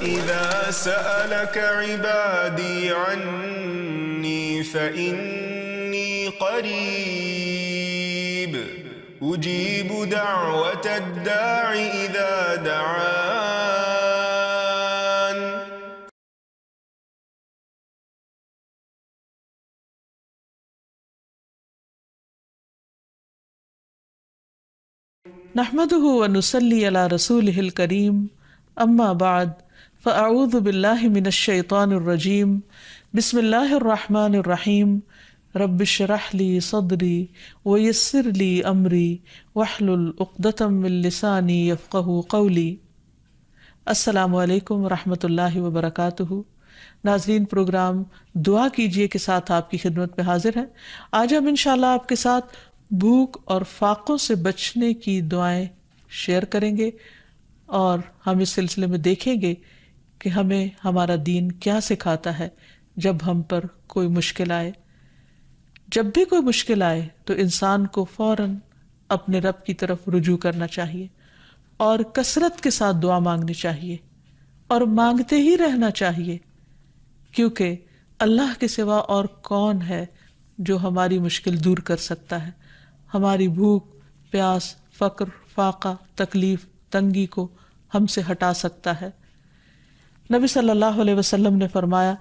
وَإِذَا سَأَلَكَ عِبَادِي عَنِّي فَإِنِّي قَرِيبٌ أُجِيبُ دَعْوَةَ الدَّاعِ إِذَا دَعَانِ. نحمده ونصلي على رسوله الكريم اما بعد فاعوذ باللہ من الشیطان الرجیم بسم اللہ الرحمن الرحیم رب اشرح لی صدری ویسر لی امری واحلل عقدۃ من لسانی یفقہوا قولی۔ السلام علیکم ورحمۃ اللہ وبرکاتہ۔ ناظرین، پروگرام دعا کیجئے کے ساتھ آپ کی خدمت میں حاضر ہیں۔ آج ہم انشاءاللہ آپ کے ساتھ بھوک اور فاقوں سے بچنے کی دعائیں شیئر کریں گے، اور ہم اس سلسلے میں دیکھیں گے کہ ہمیں ہمارا دین کیا سکھاتا ہے جب ہم پر کوئی مشکل آئے۔ جب بھی کوئی مشکل آئے تو انسان کو فوراً اپنے رب کی طرف رجوع کرنا چاہیے اور کثرت کے ساتھ دعا مانگنی چاہیے اور مانگتے ہی رہنا چاہیے، کیونکہ اللہ کے سوا اور کون ہے جو ہماری مشکل دور کر سکتا ہے، ہماری بھوک، پیاس، فقر، فاقہ، تکلیف، تنگی کو ہم سے ہٹا سکتا ہے۔ نبی صلی اللہ علیہ وسلم نے فرمایا،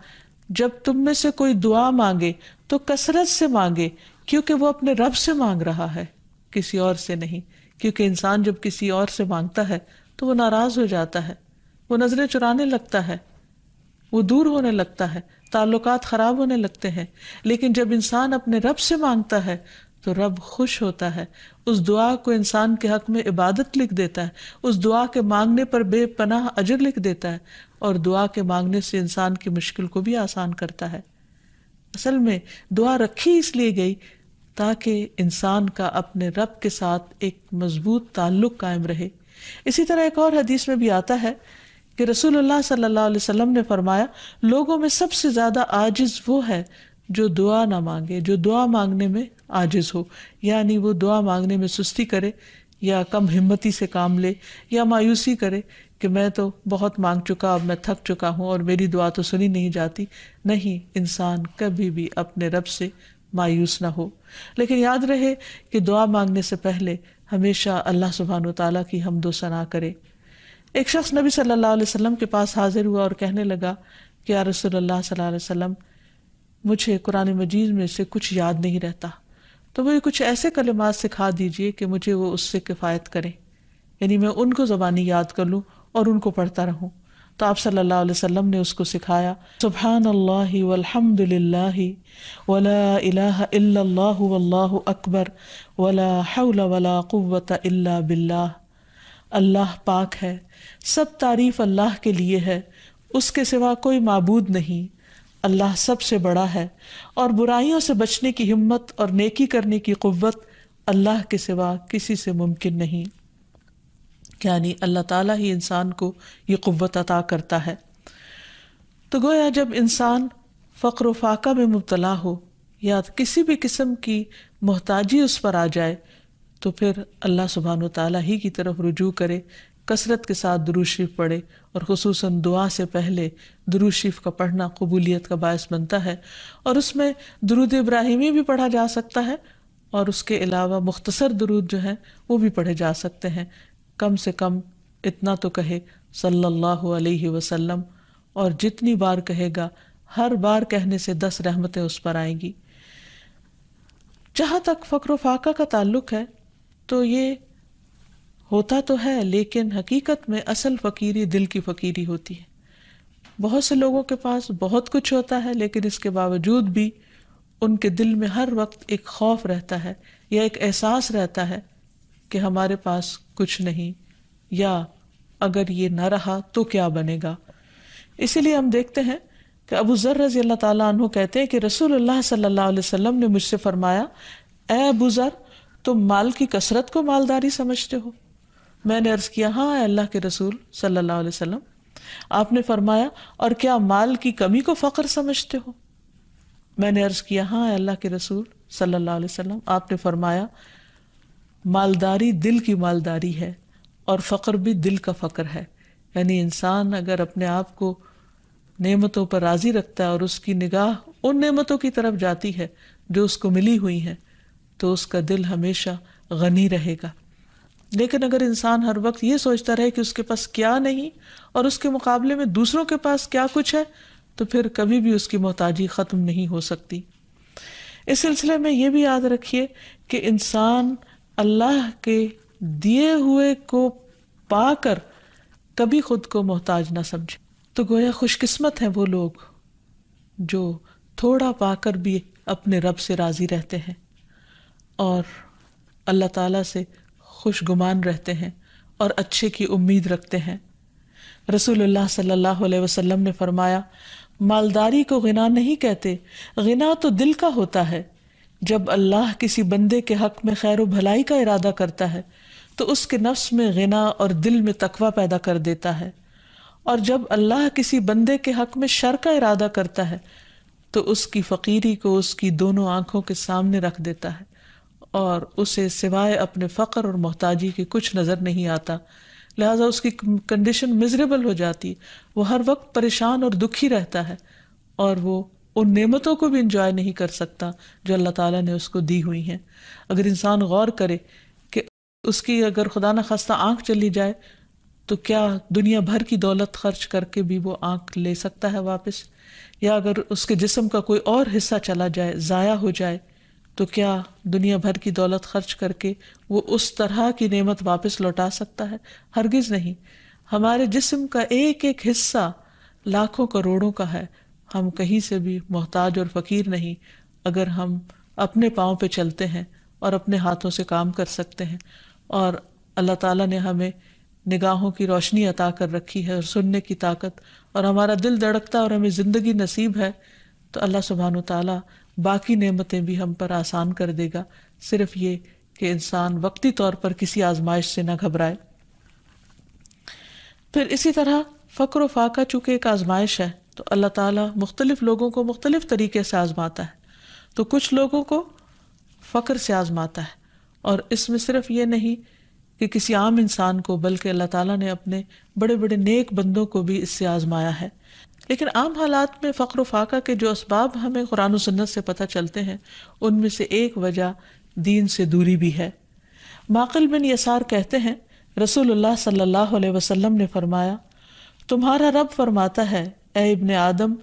جب تم میں سے کوئی دعا مانگے تو کثرت سے مانگے، کیونکہ وہ اپنے رب سے مانگ رہا ہے، کسی اور سے نہیں۔ کیونکہ انسان جب کسی اور سے مانگتا ہے تو وہ ناراض ہو جاتا ہے، وہ نظریں چرانے لگتا ہے، وہ دور ہونے لگتا ہے، تعلقات خراب ہونے لگتے ہیں۔ لیکن جب انسان اپنے رب سے مانگتا ہے تو رب خوش ہوتا ہے، اس دعا کو انسان کے حق میں عبادت لکھ دیتا ہے، اس دعا کے مانگنے پر بے پناہ اجر لکھ دیتا ہے، اور دعا کے مانگنے سے انسان کی مشکل کو بھی آسان کرتا ہے۔ اصل میں دعا رکھی اس لیے گئی تاکہ انسان کا اپنے رب کے ساتھ ایک مضبوط تعلق قائم رہے۔ اسی طرح ایک اور حدیث میں بھی آتا ہے کہ رسول اللہ صلی اللہ علیہ وسلم نے فرمایا، لوگوں میں سب سے زیادہ عاجز وہ ہے جو دعا نہ مانگے، جو دعا مانگنے میں عاجز ہو، یعنی وہ دعا مانگنے میں سستی کرے یا کم ہمتی سے کام لے یا مایوسی کرے کہ میں تو بہت مانگ چکا، اب میں تھک چکا ہوں اور میری دعا تو سنی نہیں جاتی۔ نہیں، انسان کبھی بھی اپنے رب سے مایوس نہ ہو، لیکن یاد رہے کہ دعا مانگنے سے پہلے ہمیشہ اللہ سبحانہ وتعالیٰ کی حمد و ثنا کرے۔ ایک شخص نبی صلی اللہ علیہ وسلم کے پاس حاضر ہوا اور کہنے لگا کہ یا رسول اللہ صلی اللہ علیہ وسلم، مجھے قرآن مجید میں سے کچھ یاد نہیں رہتا، تو مجھے کچھ ایسے کلمات سکھا دیجئے کہ مجھے وہ اس سے کفایت کریں، یعنی میں ان کو زبانی یاد کر لوں اور ان کو پڑھتا رہوں۔ تو آپ صلی اللہ علیہ وسلم نے اس کو سکھایا، سبحان اللہ والحمد للہ ولا الہ الا اللہ واللہ اکبر ولا حول ولا قوة الا باللہ۔ اللہ پاک ہے، سب تعریف اللہ کے لیے ہے، اس کے سوا کوئی معبود نہیں، اللہ سب سے بڑا ہے، اور برائیوں سے بچنے کی ہمت اور نیکی کرنے کی قوت اللہ کے سوا کسی سے ممکن نہیں۔ یعنی اللہ تعالیٰ ہی انسان کو یہ قوت عطا کرتا ہے۔ تو گویا جب انسان فقر و فاقہ میں مبتلا ہو یا کسی بھی قسم کی محتاجی اس پر آ جائے تو پھر اللہ سبحانہ وتعالیٰ ہی کی طرف رجوع کرے، کثرت کے ساتھ درود شریف پڑھے، اور خصوصاً دعا سے پہلے درود شریف کا پڑھنا قبولیت کا باعث بنتا ہے۔ اور اس میں درود ابراہیمی بھی پڑھا جا سکتا ہے، اور اس کے علاوہ مختصر درود جو ہیں وہ بھی پڑھے جا سکتے ہیں۔ کم سے کم اتنا تو کہے صلی اللہ علیہ وسلم، اور جتنی بار کہے گا ہر بار کہنے سے 10 رحمتیں اس پر آئیں گی۔ جہاں تک فقر و فاقہ کا تعلق ہے تو یہ ہوتا تو ہے، لیکن حقیقت میں اصل فقیری دل کی فقیری ہوتی ہے۔ بہت سے لوگوں کے پاس بہت کچھ ہوتا ہے، لیکن اس کے باوجود بھی ان کے دل میں ہر وقت ایک خوف رہتا ہے یا ایک احساس رہتا ہے کہ ہمارے پاس کچھ نہیں، یا اگر یہ نہ رہا تو کیا بنے گا۔ اسی لیے ہم دیکھتے ہیں کہ ابو ذر رضی اللہ تعالیٰ عنہ کہتے ہیں کہ رسول اللہ صلی اللہ علیہ وسلم نے مجھ سے فرمایا، اے ابو ذر، تم مال کی کثرت کو مالداری سمجھتے ہو؟ میں نے عرض کیا، ہاں اے اللہ کے رسول صلی اللہ علیہ وسلم۔ آپ نے فرمایا، اور کیا مال کی کمی کو فقر سمجھتے ہو؟ میں نے عرض کیا، ہاں اے اللہ کے رسول صلی اللہ علیہ وسلم۔ آپ نے فرمایا، مالداری دل کی مالداری ہے اور فقر بھی دل کا فقر ہے، یعنی انسان اگر اپنے آپ کو نعمتوں پر راضی رکھتا ہے اور اس کی نگاہ ان نعمتوں کی طرف جاتی ہے جو اس کو ملی ہوئی ہیں، تو اس کا دل ہمیشہ غنی رہے گا۔ لیکن اگر انسان ہر وقت یہ سوچتا رہے کہ اس کے پاس کیا نہیں اور اس کے مقابلے میں دوسروں کے پاس کیا کچھ ہے، تو پھر کبھی بھی اس کی محتاجی ختم نہیں ہو سکتی۔ اس سلسلے میں یہ بھی یاد رکھیے کہ انسان اللہ کے دیے ہوئے کو پا کر کبھی خود کو محتاج نہ سمجھے۔ تو گویا خوش قسمت ہیں وہ لوگ جو تھوڑا پا کر بھی اپنے رب سے راضی رہتے ہیں اور اللہ تعالیٰ سے خوش گمان رہتے ہیں اور اچھے کی امید رکھتے ہیں۔ رسول اللہ صلی اللہ علیہ وسلم نے فرمایا، مالداری کو غنا نہیں کہتے، غنا تو دل کا ہوتا ہے۔ جب اللہ کسی بندے کے حق میں خیر و بھلائی کا ارادہ کرتا ہے تو اس کے نفس میں غنا اور دل میں تقویٰ پیدا کر دیتا ہے، اور جب اللہ کسی بندے کے حق میں شر کا ارادہ کرتا ہے تو اس کی فقیری کو اس کی دونوں آنکھوں کے سامنے رکھ دیتا ہے اور اسے سوائے اپنے فقر اور محتاجی کے کچھ نظر نہیں آتا، لہٰذا اس کی کنڈیشن مزریبل ہو جاتی، وہ ہر وقت پریشان اور دکھی رہتا ہے اور وہ ان نعمتوں کو بھی انجوائے نہیں کر سکتا جو اللہ تعالیٰ نے اس کو دی ہوئی ہیں۔ اگر انسان غور کرے کہ اس کی اگر خدا نخواستہ آنکھ چلی جائے تو کیا دنیا بھر کی دولت خرچ کر کے بھی وہ آنکھ لے سکتا ہے واپس؟ یا اگر اس کے جسم کا کوئی اور حصہ چلا جائے، ضائع ہو جائے، تو کیا دنیا بھر کی دولت خرچ کر کے وہ اس طرح کی نعمت واپس لوٹا سکتا ہے؟ ہرگز نہیں۔ ہمارے جسم کا ایک ایک حصہ لاکھوں کروڑوں کا ہے، ہم کہیں سے بھی محتاج اور فقیر نہیں اگر ہم اپنے پاؤں پہ چلتے ہیں اور اپنے ہاتھوں سے کام کر سکتے ہیں، اور اللہ تعالیٰ نے ہمیں نگاہوں کی روشنی عطا کر رکھی ہے اور سننے کی طاقت، اور ہمارا دل دھڑکتا اور ہمیں زندگی نصیب ہے، تو اللہ سبحانہ وتعالیٰ باقی نعمتیں بھی ہم پر آسان کر دے گا۔ صرف یہ کہ انسان وقتی طور پر کسی آزمائش سے نہ گھبرائے۔ پھر اسی طرح فقر و فاقہ چونکہ ایک آزمائش ہے تو اللہ تعالیٰ مختلف لوگوں کو مختلف طریقے سے آزماتا ہے۔ تو کچھ لوگوں کو فقر سے آزماتا ہے، اور اس میں صرف یہ نہیں کہ کسی عام انسان کو، بلکہ اللہ تعالیٰ نے اپنے بڑے بڑے نیک بندوں کو بھی اس سے آزمایا ہے۔ لیکن عام حالات میں فقر و فاقہ کے جو اسباب ہمیں قرآن و سنت سے پتہ چلتے ہیں، ان میں سے ایک وجہ دین سے دوری بھی ہے۔ معقل بن یسار کہتے ہیں، رسول اللہ صلی اللہ علیہ وسلم نے فرمایا، تمہارا رب فرماتا ہے، اے ابن آدم،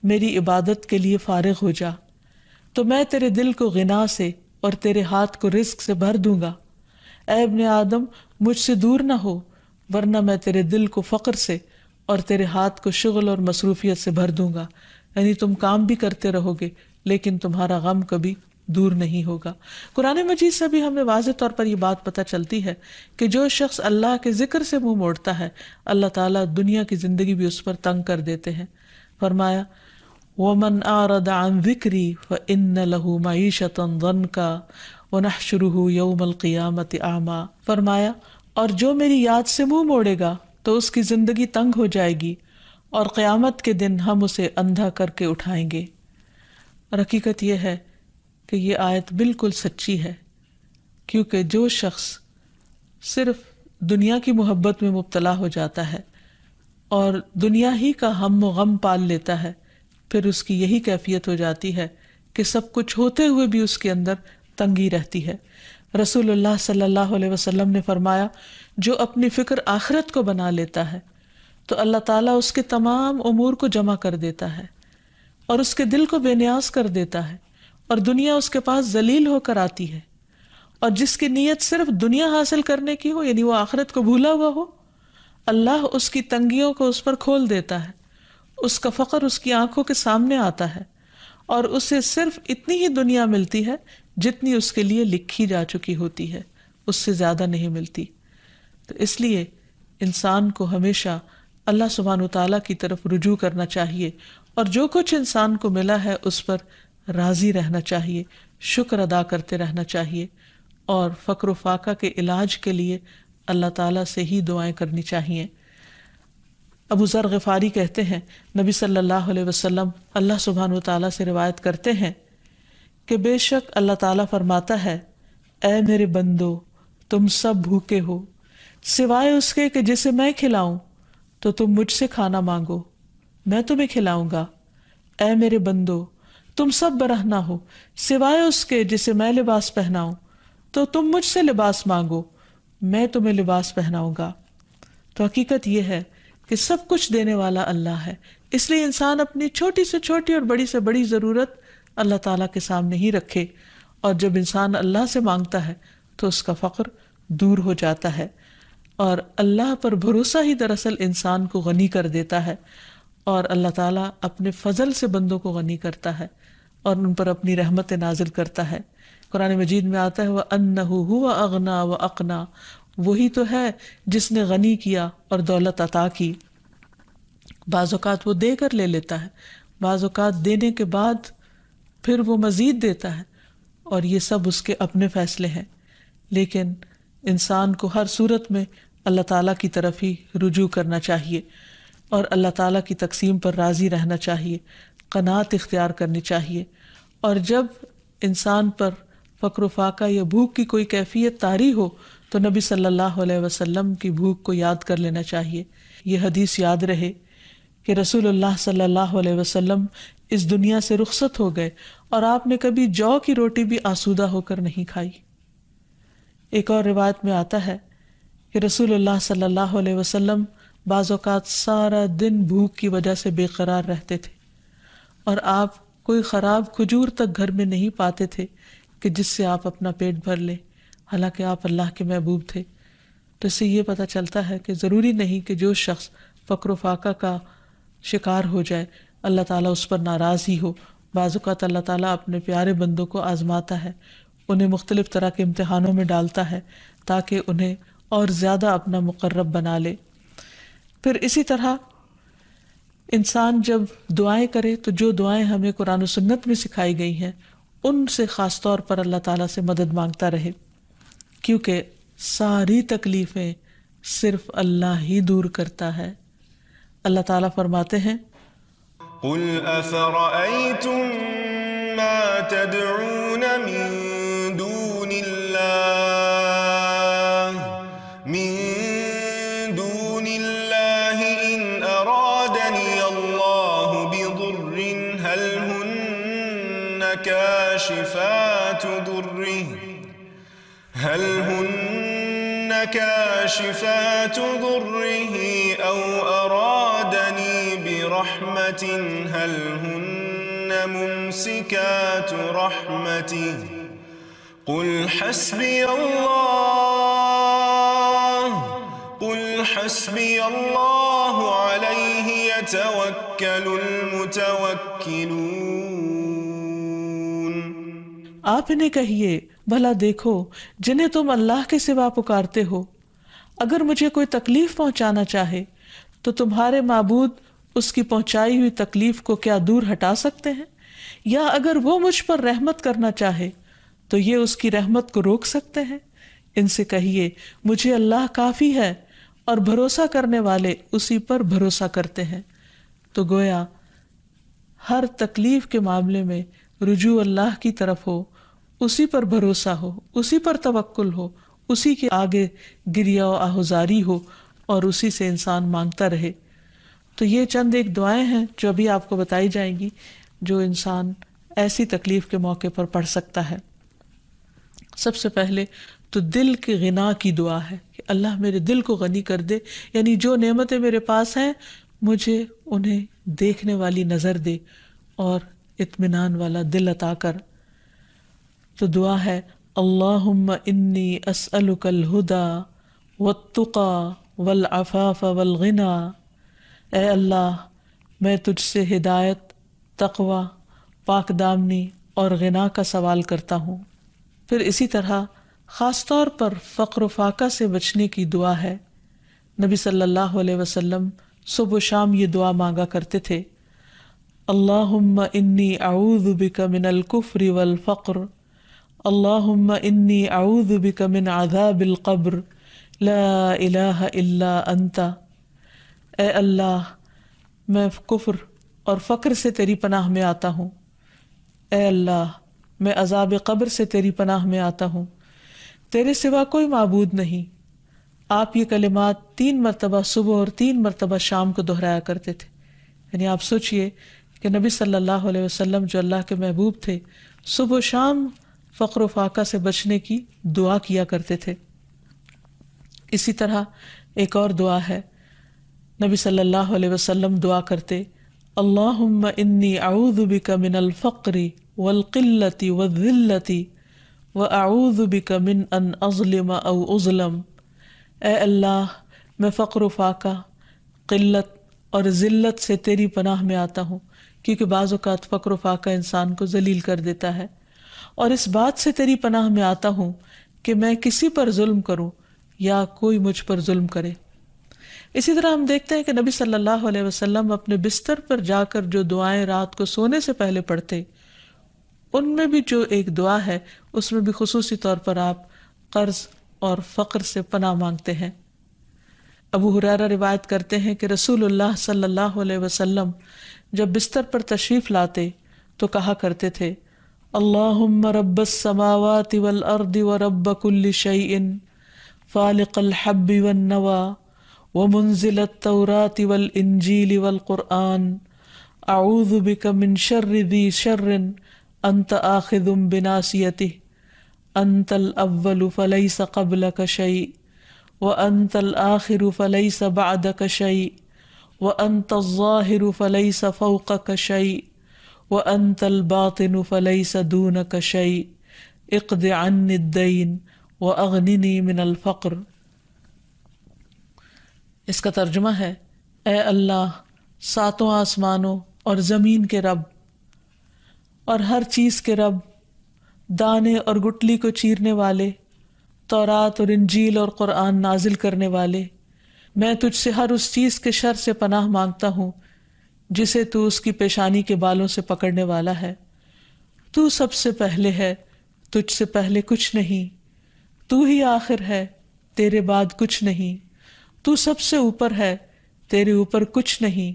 میری عبادت کے لیے فارغ ہو جا تو میں تیرے دل کو غنا سے اور تیرے ہاتھ کو رزق سے بھر دوں گا۔ اے ابن آدم، مجھ سے دور نہ ہو ورنہ میں تیرے دل کو فقر سے اور تیرے ہاتھ کو شغل اور مصروفیت سے بھر دوں گا، یعنی تم کام بھی کرتے رہو گے لیکن تمہارا غم کبھی دور نہیں ہوگا۔ قرآن مجید سے بھی ہمیں واضح طور پر یہ بات پتہ چلتی ہے کہ جو شخص اللہ کے ذکر سے منہ موڑتا ہے، اللہ تعالیٰ دنیا کی زندگی بھی اس پر تنگ کر دیتے ہیں۔ فرمایا، وَمَنْ أَعْرَضَ عَنْ ذِكْرِي فَإِنَّ لَهُ مَعِيشَةً ضَنْكًا وَنَحْشُرُهُ يَوْمَ الْقِيَامَةِ أَعْمَىٰ۔ فرمایا، اور جو میری یاد سے منہ موڑے گا تو اس کی زندگی تنگ ہو جائے گی اور قیامت کے دن ہم اسے اندھا کر کے اٹھائیں گے۔ اور حقیقت یہ ہے کہ یہ آیت بالکل سچی ہے، کیونکہ جو شخص صرف دنیا کی محبت میں مبتلا ہو جاتا ہے اور دنیا ہی کا ہم و غم پال لیتا ہے، پھر اس کی یہی کیفیت ہو جاتی ہے کہ سب کچھ ہوتے ہوئے بھی اس کے اندر تنگی رہتی ہے۔ رسول اللہ صلی اللہ علیہ وسلم نے فرمایا، جو اپنی فکر آخرت کو بنا لیتا ہے تو اللہ تعالیٰ اس کے تمام امور کو جمع کر دیتا ہے اور اس کے دل کو بے نیاز کر دیتا ہے، اور دنیا اس کے پاس ذلیل ہو کر آتی ہے، اور جس کی نیت صرف دنیا حاصل کرنے کی ہو، یعنی وہ آخرت کو بھولا ہوا ہو، اللہ اس کی تنگیوں کو اس پر کھول دیتا ہے، اس کا فقر اس کی آنکھوں کے سامنے آتا ہے اور اسے صرف اتنی ہی دنیا ملتی ہے جتنی اس کے لیے لکھی جا چکی ہوتی ہے، اس سے زیادہ نہیں ملتی۔ تو اس لیے انسان کو ہمیشہ اللہ سبحانہ وتعالیٰ کی طرف رجوع کرنا چاہیے، اور جو کچھ انسان کو ملا ہے اس پر راضی رہنا چاہیے، شکر ادا کرتے رہنا چاہیے، اور فقر و فاقہ کے علاج کے لیے اللہ تعالیٰ سے ہی دعائیں کرنی چاہیے۔ ابو ذر غفاری کہتے ہیں، نبی صلی اللہ علیہ وسلم اللہ سبحانہ وتعالیٰ سے روایت کرتے ہیں کہ بے شک اللہ تعالیٰ فرماتا ہے، اے میرے بندو، تم سب بھوکے ہو سوائے اس کے کہ جسے میں کھلاؤں، تو تم مجھ سے کھانا مانگو، میں تمہیں کھلاؤں گا۔ اے میرے بندو، تم سب برہنہ ہو سوائے اس کے جسے میں لباس پہناؤں، تو تم مجھ سے لباس مانگو، میں تمہیں لباس پہناؤں گا۔ تو حقیقت یہ ہے کہ سب کچھ دینے والا اللہ ہے، اس لیے انسان اپنی چھوٹی سے چھوٹی اور بڑی سے بڑی ضرورت اللہ تعالیٰ کے سامنے ہی رکھے، اور جب انسان اللہ سے مانگتا ہے تو اس کا فقر دور ہو جاتا ہے، اور اللہ پر بھروسہ ہی دراصل انسان کو غنی کر دیتا ہے، اور اللہ تعالیٰ اپنے فضل سے بندوں کو غنی کرتا ہے اور ان پر اپنی رحمت نازل کرتا ہے۔ قرآن مجید میں آتا ہے وَأَنَّهُ هُوَ أَغْنَى وَأَقْنَى، وہی تو ہے جس نے غنی کیا اور دولت عطا کی۔ بعض اوقات وہ دے کر لے لیتا ہے، بعض اوقات دینے کے بعد پھر وہ مزید دیتا ہے، اور یہ سب اس کے اپنے فیصلے ہیں، لیکن انسان کو ہر صورت میں اللہ تعالیٰ کی طرف ہی رجوع کرنا چاہیے اور اللہ تعالیٰ کی تقسیم پر راضی رہنا چاہیے، قناعت اختیار کرنی چاہیے۔ اور جب انسان پر فقر و فاقہ یا بھوک کی کوئی کیفیت طاری ہو تو نبی صلی اللہ علیہ وسلم کی بھوک کو یاد کر لینا چاہیے۔ یہ حدیث یاد رہے کہ رسول اللہ صلی اللہ علیہ وسلم اس دنیا سے رخصت ہو گئے اور آپ نے کبھی جو کی روٹی بھی آسودہ ہو کر نہیں کھائی۔ ایک اور روایت میں آتا ہے کہ رسول اللہ صلی اللہ علیہ وسلم بعض اوقات سارا دن بھوک کی وجہ سے بے قرار رہتے تھے، اور آپ کوئی خراب کھجور تک گھر میں نہیں پاتے تھے کہ جس سے آپ اپنا پیٹ بھر لیں، حالانکہ آپ اللہ کے محبوب تھے۔ تو اس سے یہ پتہ چلتا ہے کہ ضروری نہیں کہ جو شخص فقر و فاقہ کا شکار ہو جائے اللہ تعالیٰ اس پر ناراض ہی ہو۔ بعض اوقات اللہ تعالیٰ اپنے پیارے بندوں کو آزماتا ہے، انہیں مختلف طرح کے امتحانوں میں ڈالتا ہے تاکہ انہیں اور زیادہ اپنا مقرب بنا لے۔ پھر اسی طرح انسان جب دعائیں کرے تو جو دعائیں ہمیں قرآن و سنت میں سکھائی گئی ہیں ان سے خاص طور پر اللہ تعالیٰ سے مدد مانگتا رہے، کیونکہ ساری تکلیفیں صرف اللہ ہی دور کرتا ہے۔ اللہ تعالیٰ فرماتے ہیں قل أفرأيتم ما تدعون من دون الله إن أرادني الله بضر هل هن كاشفات ضره أو أرادني برحمة هل هن ممسكات رحمته قل حسبي الله عليه يتوكل المتوكلون۔ آپ انہیں کہیے بھلا دیکھو جنہیں تم اللہ کے سوا پکارتے ہو، اگر مجھے کوئی تکلیف پہنچانا چاہے تو تمہارے معبود اس کی پہنچائی ہوئی تکلیف کو کیا دور ہٹا سکتے ہیں؟ یا اگر وہ مجھ پر رحمت کرنا چاہے تو یہ اس کی رحمت کو روک سکتے ہیں؟ ان سے کہیے مجھے اللہ کافی ہے اور بھروسہ کرنے والے اسی پر بھروسہ کرتے ہیں۔ تو گویا ہر تکلیف کے معاملے میں رجوع اللہ کی طرف ہو، اسی پر بھروسہ ہو، اسی پر توکل ہو، اسی کے آگے گریہ و آہذاری ہو اور اسی سے انسان مانگتا رہے۔ تو یہ چند ایک دعائیں ہیں جو ابھی آپ کو بتائی جائیں گی جو انسان ایسی تکلیف کے موقع پر پڑھ سکتا ہے۔ سب سے پہلے تو دل کے غنا کی دعا ہے کہ اللہ میرے دل کو غنی کر دے، یعنی جو نعمتیں میرے پاس ہیں مجھے انہیں دیکھنے والی نظر دے اور اطمینان والا دل عطا کر۔ تو دعا ہے اللہم انی اسألک الہدی والتقی والعفاف والغنی، اے اللہ میں تجھ سے ہدایت، تقوی، پاک دامنی اور غنا کا سوال کرتا ہوں۔ پھر اسی طرح خاص طور پر فقر و فاقہ سے بچنے کی دعا ہے۔ نبی صلی اللہ علیہ وسلم صبح و شام یہ دعا مانگا کرتے تھے، اللہم انی اعوذ بک من الکفر والفقر، اللہم انی اعوذ بک من عذاب القبر لا الہ الا انت، اے اللہ میں کفر اور فقر سے تیری پناہ میں آتا ہوں، اے اللہ میں عذاب قبر سے تیری پناہ میں آتا ہوں، تیرے سوا کوئی معبود نہیں، آپ یہ کلمات 3 مرتبہ صبح اور 3 مرتبہ شام کو دہرایا کرتے تھے. یعنی آپ سوچئے کہ نبی صلی اللہ علیہ وسلم جو اللہ کے محبوب تھے صبح و شام فقر و فاقہ سے بچنے کی دعا کیا کرتے تھے. اسی طرح ایک اور دعا ہے، نبی صلی اللہ علیہ وسلم دعا کرتے، اللہم انی اعوذ بک من الفقر والقلۃ والذلۃ واعوذ بک من ان اظلم او اظلم. اے اللہ میں فقر و فاقہ، قلت اور ذلت سے تیری پناہ میں آتا ہوں، کیونکہ بعض اوقات فقر و فاقہ انسان کو ذلیل کر دیتا ہے، اور اس بات سے تیری پناہ میں آتا ہوں کہ میں کسی پر ظلم کروں یا کوئی مجھ پر ظلم کرے. اسی طرح ہم دیکھتے ہیں کہ نبی صلی اللہ علیہ وسلم اپنے بستر پر جا کر جو دعائیں رات کو سونے سے پہلے پڑھتے، ان میں بھی جو ایک دعا ہے اس میں بھی خصوصی طور پر آپ قرض اور فقر سے پناہ مانگتے ہیں. ابو ہریرہ روایت کرتے ہیں کہ رسول اللہ صلی اللہ علیہ وسلم جب بستر پر تشریف لاتے تو کہا کرتے تھے، اللہم رب السماوات والارض ورب کل شیء فالق الحب والنوى ومنزل التوراة والانجیل والقرآن اعوذ بک من شر ذی شر انت آخذ بناصیته انت الاول فلیس قبلک شیء وانت الآخر فلیس بعدک شیء وانت الظاہر فلیس فوقک شیء وانت الباطن فلیس دونک شیء اقض عنی الدین واغننی من الفقر. اس کا ترجمہ ہے، اے اللہ 7 آسمانوں اور زمین کے رب اور ہر چیز کے رب، دانے اور گٹلی کو چیرنے والے، تورات اور انجیل اور قرآن نازل کرنے والے، میں تجھ سے ہر اس چیز کے شر سے پناہ مانگتا ہوں جسے تو اس کی پیشانی کے بالوں سے پکڑنے والا ہے. تو سب سے پہلے ہے، تجھ سے پہلے کچھ نہیں، تو ہی آخر ہے، تیرے بعد کچھ نہیں، تو سب سے اوپر ہے، تیرے اوپر کچھ نہیں،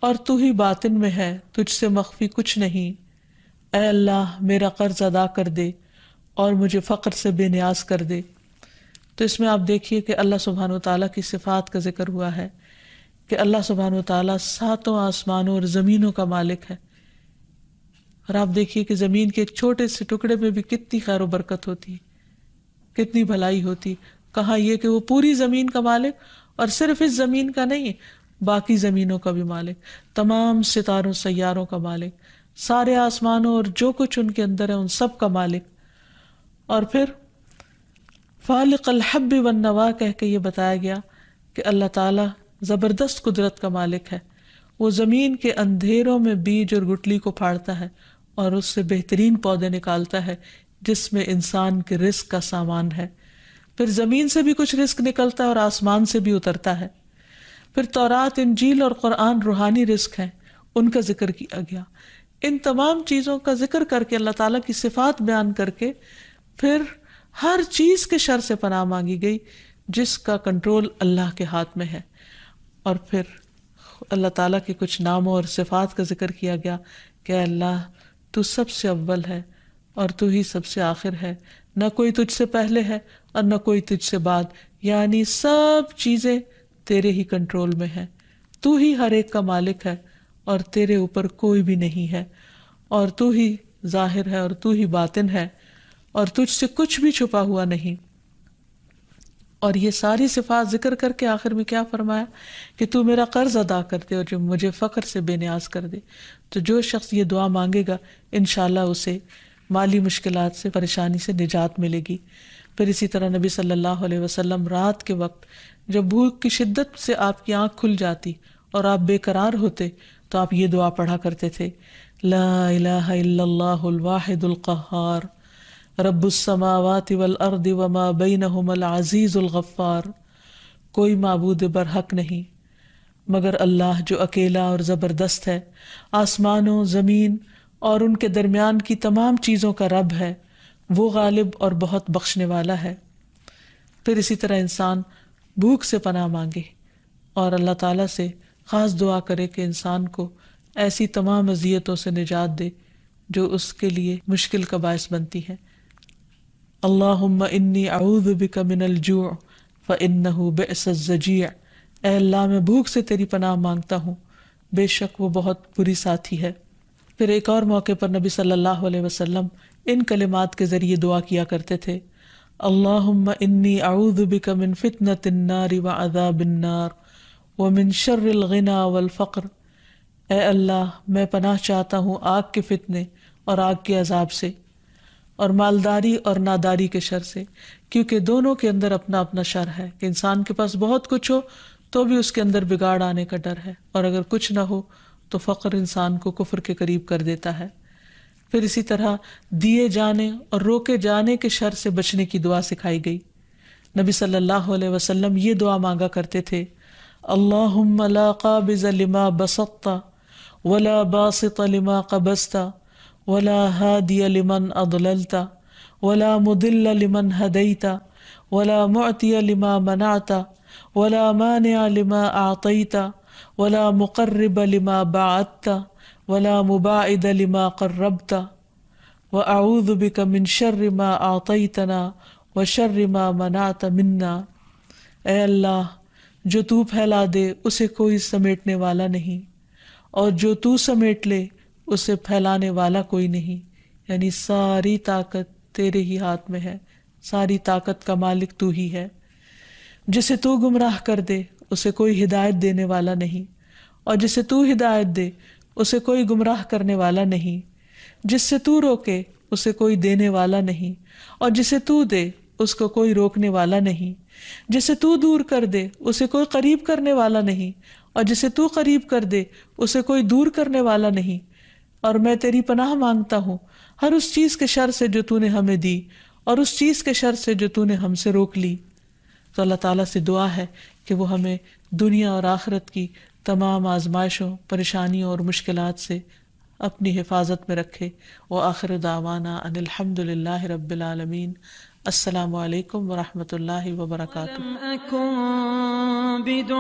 اور تو ہی باطن میں ہے، تجھ سے مخفی کچھ نہیں. اے اللہ میرا قرض ادا کر دے اور مجھے فقر سے بے نیاز کر دے. تو اس میں آپ دیکھیے کہ اللہ سبحانہ وتعالیٰ کی صفات کا ذکر ہوا ہے کہ اللہ سبحانہ وتعالیٰ 7 آسمانوں اور زمینوں کا مالک ہے. اور آپ دیکھیے کہ زمین کے ایک چھوٹے سے ٹکڑے میں بھی کتنی خیر و برکت ہوتی ہے، کتنی بھلائی ہوتی. کہا یہ کہ وہ پوری زمین کا مالک، اور صرف اس زمین کا نہیں، باقی زمینوں کا بھی مالک، تمام ستاروں سیاروں کا مالک، سارے آسمانوں اور جو کچھ ان کے اندر ہے ان سب کا مالک. اور پھر فالق الحب والنوى کہہ کے یہ بتایا گیا کہ اللہ تعالیٰ زبردست قدرت کا مالک ہے. وہ زمین کے اندھیروں میں بیج اور گٹلی کو پھاڑتا ہے اور اس سے بہترین پودے نکالتا ہے جس میں انسان کے رزق کا سامان ہے. پھر زمین سے بھی کچھ رزق نکلتا ہے اور آسمان سے بھی اترتا ہے. پھر تورات، انجیل اور قرآن روحانی رزق ہیں، ان کا ذکر کیا گیا. ان تمام چیزوں کا ذکر کر کے، اللہ تعالیٰ کی صفات بیان کر کے، پھر ہر چیز کے شر سے پناہ مانگی گئی جس کا کنٹرول اللہ کے ہاتھ میں ہے. اور پھر اللہ تعالیٰ کے کچھ ناموں اور صفات کا ذکر کیا گیا کہ اللہ تو سب سے اول ہے اور تو ہی سب سے آخر ہے، نہ کوئی تجھ سے پہلے ہے اور نہ کوئی تجھ سے بعد، یعنی سب چیزیں تیرے ہی کنٹرول میں ہیں. تو ہی ہر ایک کا مالک ہے اور تیرے اوپر کوئی بھی نہیں ہے، اور تو ہی ظاہر ہے اور تو ہی باطن ہے، اور تجھ سے کچھ بھی چھپا ہوا نہیں. اور یہ ساری صفات ذکر کر کے آخر میں کیا فرمایا کہ تو میرا قرض ادا کر دے اور جو مجھے فقر سے بے نیاز کر دے. تو جو شخص یہ دعا مانگے گا انشاءاللہ اسے مالی مشکلات سے، پریشانی سے نجات ملے گی. پھر اسی طرح نبی صلی اللہ علیہ وسلم رات کے وقت جب بھوک کی شدت سے آپ کی آنکھ کھل جاتی اور آپ بے قرار ہوتے تو آپ یہ دعا پڑھا کرتے تھے، لا الہ الا اللہ الواحد القہار رب السماوات والارض وما بینہما العزیز الغفار. کوئی معبود برحق نہیں مگر اللہ جو اکیلا اور زبردست ہے، آسمانوں، زمین اور ان کے درمیان کی تمام چیزوں کا رب ہے، وہ غالب اور بہت بخشنے والا ہے. پھر اسی طرح انسان بھوک سے پناہ مانگے اور اللہ تعالیٰ سے خاص دعا کرے کہ انسان کو ایسی تمام اذیتوں سے نجات دے جو اس کے لیے مشکل کا باعث بنتی ہے. اللہم انی اعوذ بک من الجوع فإنہ بئس الضجیع، اے اللہ میں بھوک سے تیری پناہ مانگتا ہوں، بے شک وہ بہت بری ساتھی ہے۔ پھر ایک اور موقع پر نبی صلی اللہ علیہ وسلم ان کلمات کے ذریعے دعا کیا کرتے تھے، اللہم انی اعوذ بک من فتنۃ النار وعذاب النار ومن شر الغنی والفقر، اے اللہ میں پناہ چاہتا ہوں آگ کے فتنے اور آگ کے عذاب سے، اور مالداری اور ناداری کے شر سے، کیونکہ دونوں کے اندر اپنا اپنا شر ہے کہ انسان کے پاس بہت کچھ ہو تو بھی اس کے اندر بگاڑ آنے کا ڈر ہے، اور اگر کچھ نہ ہو تو فقر انسان کو کفر کے قریب کر دیتا ہے۔ پھر اسی طرح دیے جانے اور روکے جانے کے شر سے بچنے کی دعا سکھائی گئی۔ نبی صلی اللہ علیہ وسلم یہ دعا مانگا کرتے تھے، اللہم لا قابض لما بسطت ولا باسط لما قبضت ولا ہادی لمن اضللت ولا مضل لمن ہدیت ولا معطی لما منعت ولا مانع لما اعطیت ولا مقرب لما باعدت ولا مباعد لما قربت واعوذ بک من شر ما اعطیتنا وشر ما منعت منا، اے اللہ جو تو پھیلا دے اسے کوئی سمیٹنے والا نہیں، اور جو تو سمیٹ لے اسے پھیلانے والا کوئی نہیں، یعنی ساری طاقت تیرے ہی ہاتھ میں ہے، ساری طاقت کا مالک تو ہی ہے۔ جسے تو گمراہ کر دے اسے کوئی ہدایت دینے والا نہیں، اور جسے تو ہدایت دے اسے کوئی گمراہ کرنے والا نہیں، جس سے تو روکے اسے کوئی دینے والا نہیں، اور جسے تو دے اس کو کوئی روکنے والا نہیں، جسے تو دور کر دے اسے کوئی قریب کرنے والا نہیں، اور جسے تو قریب کر دے اسے کوئی دور کرنے والا نہیں۔ اور میں تیری پناہ مانگتا ہوں ہر اس چیز کے شر سے جو تو نے ہمیں دی، اور اس چیز کے شر سے جو تو نے ہم سے روک لی۔ تو اللہ تعالیٰ سے دعا ہے کہ وہ ہمیں دنیا اور آخرت کی تمام آزمائشوں، پریشانیوں اور مشکلات سے اپنی حفاظت میں رکھے۔ وآخر دعوانا ان الحمد للہ رب العالمین۔ السلام علیکم ورحمۃ اللہ وبرکاتہ۔ ولم أكن بدعائك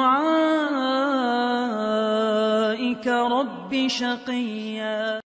رب شقيا۔